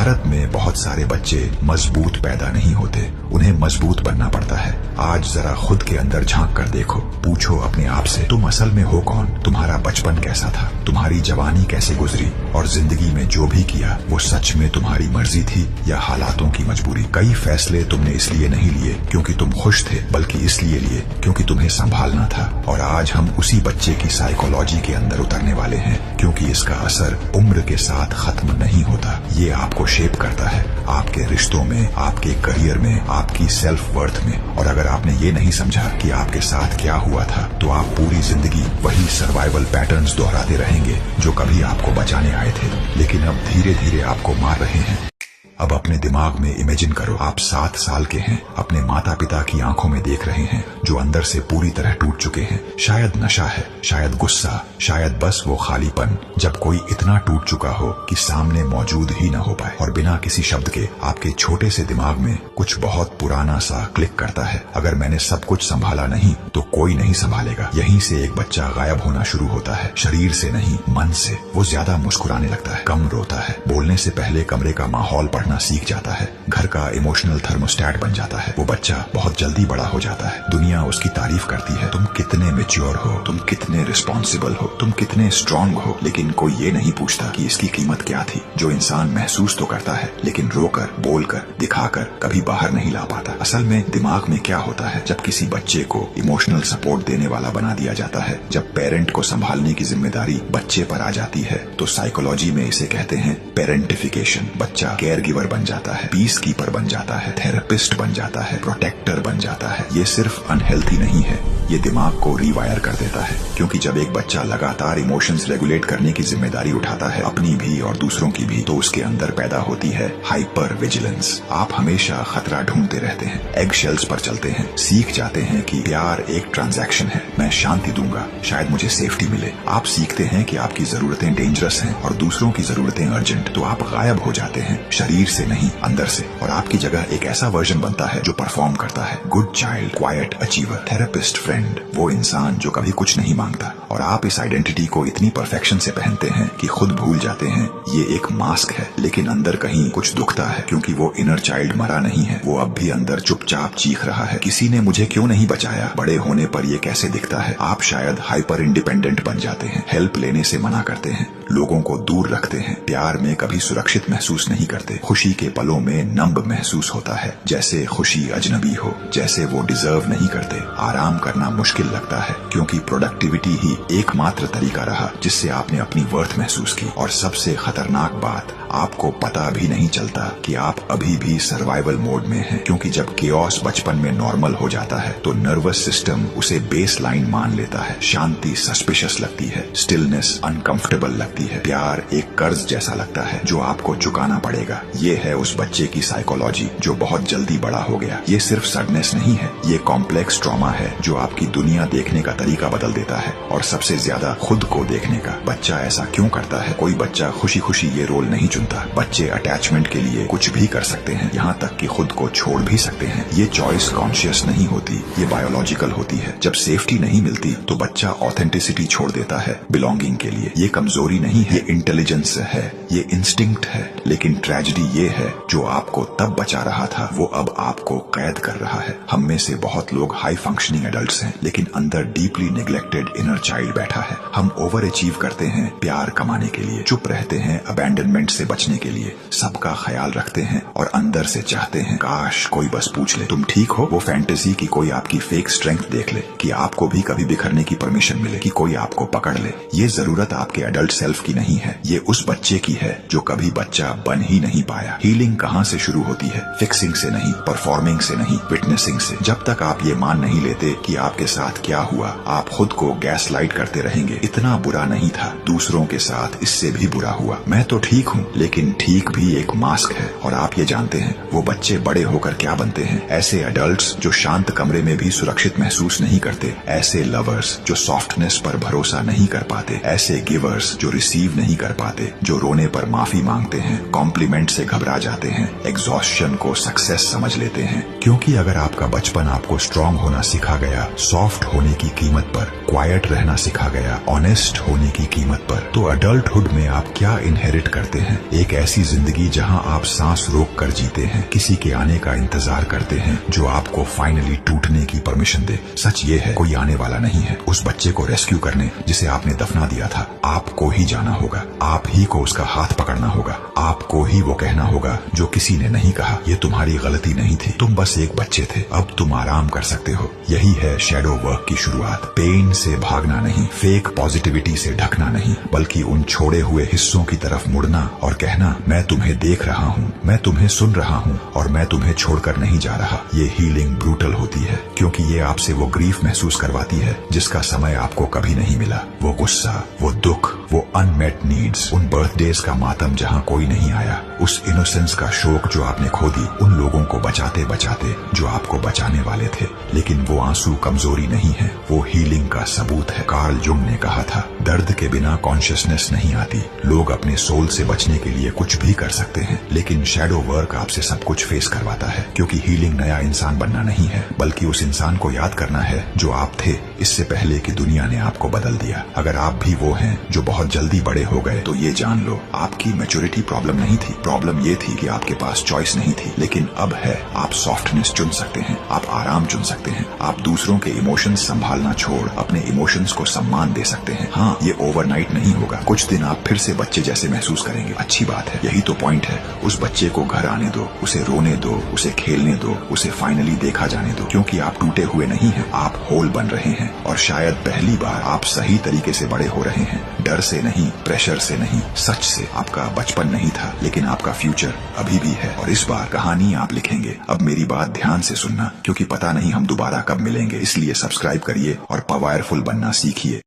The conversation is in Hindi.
भारत में बहुत सारे बच्चे मजबूत पैदा नहीं होते, उन्हें मजबूत बनना पड़ता है। आज जरा खुद के अंदर झांक कर देखो, पूछो अपने आप से तुम असल में हो कौन, तुम्हारा बचपन कैसा था, तुम्हारी जवानी कैसे गुजरी और जिंदगी में जो भी किया वो सच में तुम्हारी मर्जी थी या हालातों की मजबूरी। कई फैसले तुमने इसलिए नहीं लिए क्योंकि तुम खुश थे, बल्कि इसलिए लिए क्योंकि तुम्हें संभालना था। और आज हम उसी बच्चे की साइकोलॉजी के अंदर उतरने वाले हैं, क्योंकि इसका असर उम्र के साथ खत्म नहीं होता। ये आपको शेप करता है, आपके रिश्तों में, आपके करियर में, आपकी सेल्फ वर्थ में। और अगर आपने ये नहीं समझा कि आपके साथ क्या हुआ था, तो आप पूरी जिंदगी वही सर्वाइवल पैटर्न्स दोहराते रहेंगे जो कभी आपको बचाने आए थे, लेकिन अब धीरे धीरे आपको मार रहे हैं। अब अपने दिमाग में इमेजिन करो, आप 7 साल के हैं, अपने माता पिता की आंखों में देख रहे हैं जो अंदर से पूरी तरह टूट चुके हैं। शायद नशा है, शायद गुस्सा, शायद बस वो खालीपन, जब कोई इतना टूट चुका हो कि सामने मौजूद ही न हो पाए। और बिना किसी शब्द के आपके छोटे से दिमाग में कुछ बहुत पुराना सा क्लिक करता है, अगर मैंने सब कुछ संभाला नहीं तो कोई नहीं संभालेगा। यहीं से एक बच्चा गायब होना शुरू होता है, शरीर से नहीं मन से। वो ज्यादा मुस्कुराने लगता है, कम रोता है, बोलने से पहले कमरे का माहौल पढ़ना सीख जाता है, घर का इमोशनल थर्मोस्टेट बन जाता है। वो बच्चा बहुत जल्दी बड़ा हो जाता है, दुनिया उसकी तारीफ करती है, तुम कितने मैच्योर हो, तुम कितने रिस्पॉन्सिबल हो, तुम कितने स्ट्रांग हो। लेकिन कोई ये नहीं पूछता कि इसकी कीमत क्या थी। जो इंसान महसूस तो करता है लेकिन रोकर, बोलकर, दिखाकर कभी बाहर नहीं ला पाता। असल में दिमाग में क्या होता है, जब किसी बच्चे को इमोशनल सपोर्ट देने वाला बना दिया जाता है, जब पेरेंट को संभालने की जिम्मेदारी बच्चे पर आ जाती है, तो साइकोलॉजी में इसे कहते हैं पेरेंटिफिकेशन। बच्चा केयर गिवर बन जाता है, पीस कीपर बन जाता है, थेरेपिस्ट बन जाता है, प्रोटेक्टर बन जाता है। ये सिर्फ अनहेल्थी नहीं है, ये दिमाग को रीवायर कर देता है। क्योंकि जब एक बच्चा लगातार इमोशंस रेगुलेट करने की जिम्मेदारी उठाता है, अपनी भी और दूसरों की भी, तो उसके अंदर पैदा होती है हाइपर विजिलेंस। आप हमेशा खतरा ढूंढते रहते हैं, एग शेल्स पर चलते हैं, सीख जाते हैं कि प्यार एक ट्रांजैक्शन है, मैं शांति दूंगा, शायद मुझे सेफ्टी मिले। आप सीखते हैं कि आपकी जरूरतें डेंजरस हैं और दूसरों की जरूरतें अर्जेंट, तो आप गायब हो जाते हैं, शरीर से नहीं अंदर से। और आपकी जगह एक ऐसा वर्जन बनता है जो परफॉर्म करता है, good child, quite achiever, therapist, friend, वो इंसान जो कभी कुछ नहीं मांगता। और आप इस आइडेंटिटी को इतनी परफेक्शन से पहनते हैं कि खुद भूल जाते हैं ये एक मास्क है, लेकिन अंदर कहीं कुछ दुखता है, क्योंकि वो इनर चाइल्ड मरा नहीं है, वो अब भी अंदर चुपचाप चीख रहा है, किसी ने मुझे क्यों नहीं बचाया। बड़े होने पर ये कैसे दिखता है, आप शायद हाइपर इंडिपेंडेंट बन जाते हैं, हेल्प लेने से मना करते हैं, लोगों को दूर रखते हैं, प्यार में कभी सुरक्षित महसूस नहीं करते, खुशी के पलों में नम्ब महसूस होता है, जैसे खुशी अजनबी हो, जैसे वो डिजर्व नहीं करते। आराम करना मुश्किल लगता है, क्योंकि प्रोडक्टिविटी ही एकमात्र तरीका रहा जिससे आपने अपनी वर्थ महसूस की। और सबसे खतरनाक बात, आपको पता भी नहीं चलता कि आप अभी भी सर्वाइवल मोड में हैं, क्योंकि जब केओस बचपन में नॉर्मल हो जाता है तो नर्वस सिस्टम उसे बेस लाइन मान लेता है। शांति सस्पिशियस लगती है, स्टिलनेस अनकंफर्टेबल लगती है, प्यार एक कर्ज जैसा लगता है जो आपको चुकाना पड़ेगा। ये है उस बच्चे की साइकोलॉजी जो बहुत जल्दी बड़ा हो गया। ये सिर्फ सडनेस नहीं है, ये कॉम्प्लेक्स ट्रॉमा है जो आपकी दुनिया देखने का तरीका बदल देता है, और सबसे ज्यादा खुद को देखने का। बच्चा ऐसा क्यों करता है? कोई बच्चा खुशी खुशी ये रोल नहीं चुनता। बच्चे अटैचमेंट के लिए कुछ भी कर सकते हैं, यहाँ तक कि खुद को छोड़ भी सकते हैं। ये चॉइस कॉन्शियस नहीं होती, ये बायोलॉजिकल होती है। जब सेफ्टी नहीं मिलती तो बच्चा ऑथेंटिसिटी छोड़ देता है बिलोंगिंग के लिए। ये कमजोरी नहीं है, ये इंटेलिजेंस है, ये इंस्टिंक्ट है। लेकिन ट्रेजेडी ये है, जो आपको तब बचा रहा था वो अब आपको कैद कर रहा है। हम में से बहुत लोग हाई फंक्शनिंग एडल्ट्स हैं, लेकिन अंदर डीपली नेग्लेक्टेड इनर चाइल्ड बैठा है। हम ओवर अचीव करते हैं प्यार कमाने के लिए, चुप रहते हैं अबैंडनमेंट से बचने के लिए, सबका ख्याल रखते हैं और अंदर से चाहते हैं काश कोई बस पूछ ले तुम ठीक हो। वो फैंटेसी की कोई आपकी फेक स्ट्रेंथ देख ले, कि आपको भी कभी बिखरने की परमिशन मिले, कि कोई आपको पकड़ ले। ये जरूरत आपके एडल्ट सेल्फ की नहीं है, ये उस बच्चे की है जो कभी बच्चा बन ही नहीं पाया। हीलिंग कहाँ से शुरू होती है? फिक्सिंग से नहीं, परफॉर्मिंग से नहीं, विटनेसिंग से। जब तक आप ये मान नहीं लेते कि आपके साथ क्या हुआ, आप खुद को गैस लाइट करते रहेंगे। इतना बुरा नहीं था, दूसरों के साथ इससे भी बुरा हुआ, मैं तो ठीक हूँ। लेकिन ठीक भी एक मास्क है। और आप ये जानते हैं वो बच्चे बड़े होकर क्या बनते हैं? ऐसे एडल्ट्स जो शांत कमरे में भी सुरक्षित महसूस नहीं करते, ऐसे लवर्स जो सॉफ्टनेस पर भरोसा नहीं कर पाते, ऐसे गिवर्स जो रिसीव नहीं कर पाते, जो रोने पर माफी मांगते हैं, कॉम्प्लीमेंट से घबरा जाते हैं, एग्जॉस्शन को सक्सेस समझ लेते हैं। क्योंकि अगर आपका बचपन आपको स्ट्रांग होना सिखा गया, सॉफ्ट होने की कीमत पर, क्वाइट रहना सिखा गया, ऑनेस्ट होने की कीमत पर, तो अडल्टहुड में आप क्या इनहेरिट करते हैं? एक ऐसी जिंदगी जहां आप सांस रोक कर जीते हैं, किसी के आने का इंतजार करते हैं जो आपको फाइनली टूटने की परमिशन दे। सच ये है, कोई आने वाला नहीं है उस बच्चे को रेस्क्यू करने जिसे आपने दफना दिया था। आपको ही जाना होगा, आप ही को उसका हाथ पकड़ना होगा, आपको ही वो कहना होगा जो किसी ने नहीं कहा। ये तुम्हारी गलती नहीं थी, तुम बस एक बच्चे थे, अब तुम आराम कर सकते हो। यही है शैडो वर्क की शुरुआत। पेन से भागना नहीं, फेक पॉजिटिविटी से ढकना नहीं, बल्कि उन छोड़े हुए हिस्सों की तरफ मुड़ना और कहना, मैं तुम्हें देख रहा हूँ, मैं तुम्हें सुन रहा हूँ और मैं तुम्हें छोड़कर नहीं जा रहा। ये हीलिंग ब्रूटल होती है, क्योंकि ये आपसे वो ग्रीफ महसूस करवाती है जिसका समय आपको कभी नहीं मिला। वो गुस्सा, वो दुख, वो अनमेट नीड्स, उन बर्थडेज का मातम जहाँ कोई नहीं आया, उस इनोसेंस का शोक जो आपने खो दी उन लोगों को बचाते बचाते जो आपको बचाने वाले थे। लेकिन वो आंसू कमजोरी नहीं है, वो हीलिंग का सबूत है। कार्ल जुंग ने कहा था, दर्द के बिना कॉन्शियसनेस नहीं आती। लोग अपने सोल से बचने के लिए कुछ भी कर सकते हैं, लेकिन शैडो वर्क आपसे सब कुछ फेस करवाता है। क्योंकि हीलिंग नया इंसान बनना नहीं है, बल्कि उस इंसान को याद करना है जो आप थे इससे पहले कि दुनिया ने आपको बदल दिया। अगर आप भी वो हैं जो बहुत जल्दी बड़े हो गए, तो ये जान लो, आपकी मैच्योरिटी प्रॉब्लम नहीं थी। प्रॉब्लम ये थी कि आपके पास चॉइस नहीं थी। लेकिन अब है, आप सॉफ्टनेस चुन सकते हैं, आप आराम चुन सकते हैं, आप दूसरों के इमोशंस संभालना छोड़ अपने इमोशंस को सम्मान दे सकते हैं। हाँ, ये ओवरनाइट नहीं होगा, कुछ दिन आप फिर से बच्चे जैसे महसूस करेंगे। अच्छी बात है, यही तो पॉइंट है। उस बच्चे को घर आने दो, उसे रोने दो, उसे खेलने दो, उसे फाइनली देखा जाने दो। क्योंकि आप टूटे हुए नहीं हैं, आप होल बन रहे हैं, और शायद पहली बार आप सही तरीके से बड़े हो रहे हैं। डर से नहीं, प्रेशर से नहीं, सच से। आपका बचपन नहीं था, लेकिन आपका फ्यूचर अभी भी है, और इस बार कहानी आप लिखेंगे। अब मेरी बात ध्यान से सुनना, क्योंकि पता नहीं हम दोबारा कब मिलेंगे, इसलिए सब्सक्राइब करिए और पावरफुल बनना सीखिए।